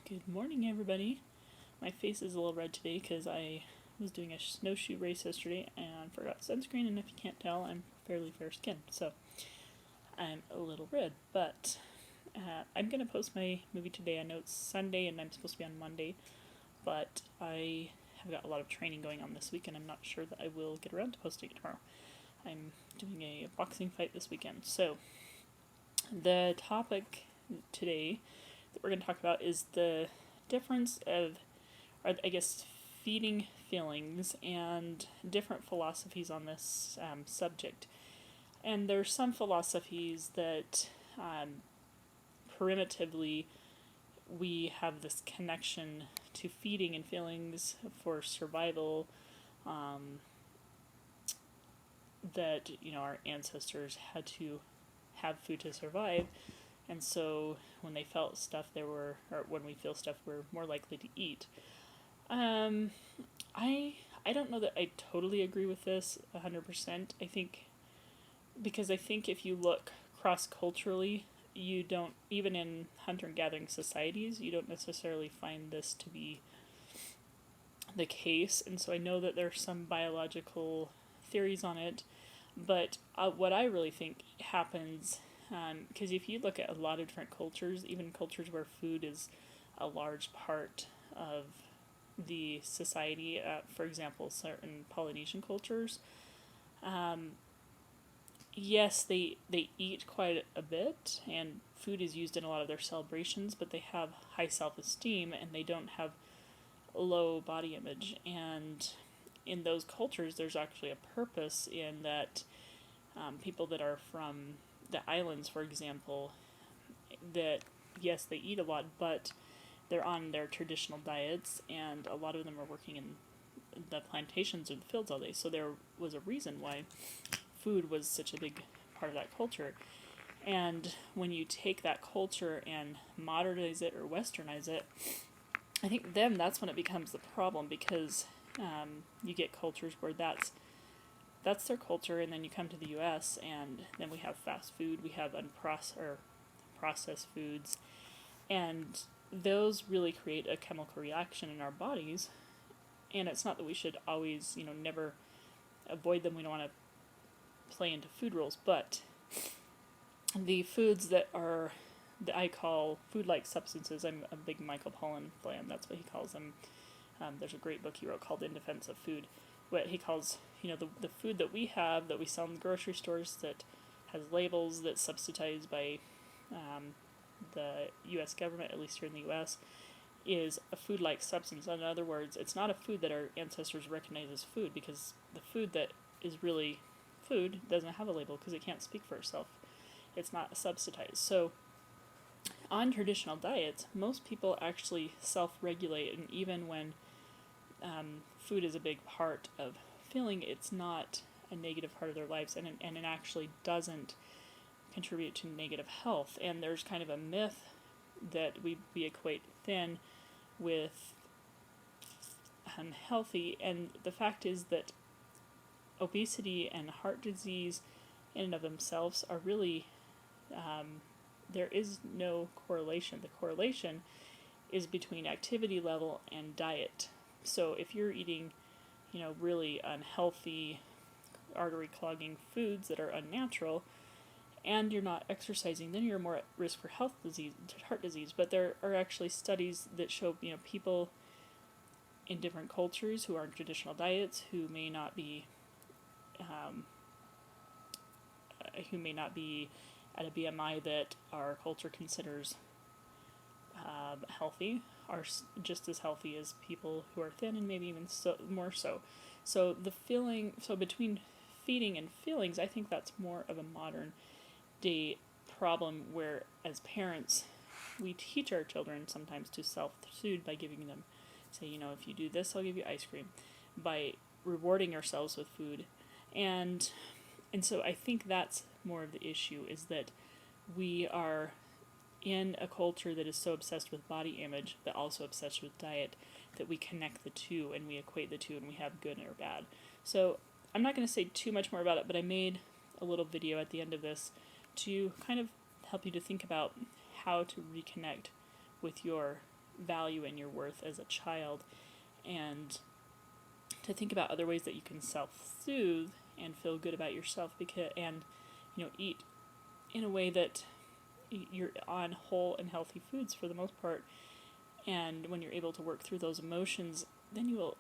Good morning, everybody. My face is a little red today because I was doing a snowshoe race yesterday and forgot sunscreen, and if you can't tell, I'm fairly fair skinned, so I'm a little red. But I'm going to post my movie today. I know it's Sunday and I'm supposed to be on Monday, but I have got a lot of training going on this week, and I'm not sure that I will get around to posting it tomorrow. I'm doing a boxing fight this weekend. So, the topic today that we're going to talk about is the difference of, or I guess, feeding feelings and different philosophies on this subject. And there are some philosophies that primitively we have this connection to feeding and feelings for survival, that our ancestors had to have food to survive, and so when they felt stuff, or when we feel stuff, we're more likely to eat. I don't know that I totally agree with this 100%. I think if you look cross culturally, you don't, even in hunter and gathering societies, you don't necessarily find this to be the case. And so I know that there's some biological theories on it, but what I really think happens, because if you look at a lot of different cultures, even cultures where food is a large part of the society, for example, certain Polynesian cultures, yes, they eat quite a bit, and food is used in a lot of their celebrations, but they have high self-esteem, and they don't have low body image. And in those cultures, there's actually a purpose in that. People that are from the islands, for example, that yes, they eat a lot, but they're on their traditional diets, and a lot of them are working in the plantations or the fields all day. So there was a reason why food was such a big part of that culture. And when you take that culture and modernize it or westernize it, I think then that's when it becomes the problem, because you get cultures where that's their culture, and then you come to the U.S. and then we have fast food, we have processed foods, and those really create a chemical reaction in our bodies. And it's not that we should always, never avoid them. We don't want to play into food rules, but the foods that I call food-like substances. I'm a big Michael Pollan fan. That's what he calls them. There's a great book he wrote called In Defense of Food. What he calls, the food that we have, that we sell in the grocery stores, that has labels that's subsidized by the U.S. government, at least here in the U.S., is a food-like substance. In other words, it's not a food that our ancestors recognized as food, because the food that is really food doesn't have a label because it can't speak for itself. It's not subsidized. So on traditional diets, most people actually self-regulate, and even when food is a big part of feeling, it's not a negative part of their lives, and it actually doesn't contribute to negative health. And there's kind of a myth that we equate thin with unhealthy, and the fact is that obesity and heart disease in and of themselves are really, there is no correlation. The correlation is between activity level and diet. So if you're eating, really unhealthy, artery clogging foods that are unnatural, and you're not exercising, then you're more at risk for heart disease. But there are actually studies that show, people in different cultures who are on traditional diets who may not be at a BMI that our culture considers healthy, are just as healthy as people who are thin, and maybe even more so. So between feeding and feelings, I think that's more of a modern day problem, where as parents we teach our children sometimes to self-soothe by giving them, say, if you do this, I'll give you ice cream, by rewarding ourselves with food. And so I think that's more of the issue, is that we are in a culture that is so obsessed with body image, but also obsessed with diet, that we connect the two and we equate the two, and we have good or bad. So I'm not going to say too much more about it, but I made a little video at the end of this to kind of help you to think about how to reconnect with your value and your worth as a child, and to think about other ways that you can self-soothe and feel good about yourself, because and eat in a way that you're on whole and healthy foods for the most part. And when you're able to work through those emotions, then you will,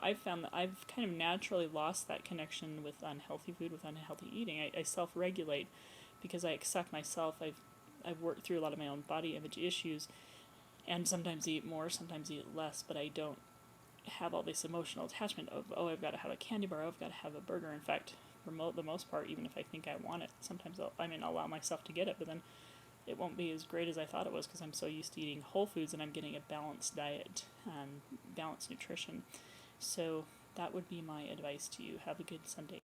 I've found that I've kind of naturally lost that connection with unhealthy food, with unhealthy eating. I self-regulate because I accept myself. I've worked through a lot of my own body image issues, and sometimes eat more, sometimes eat less, but I don't have all this emotional attachment of, oh, I've got to have a candy bar, oh, I've got to have a burger. In fact, for the most part, even if I think I want it, sometimes I'll allow myself to get it, but then it won't be as great as I thought it was because I'm so used to eating whole foods and I'm getting a balanced diet and balanced nutrition. So that would be my advice to you. Have a good Sunday.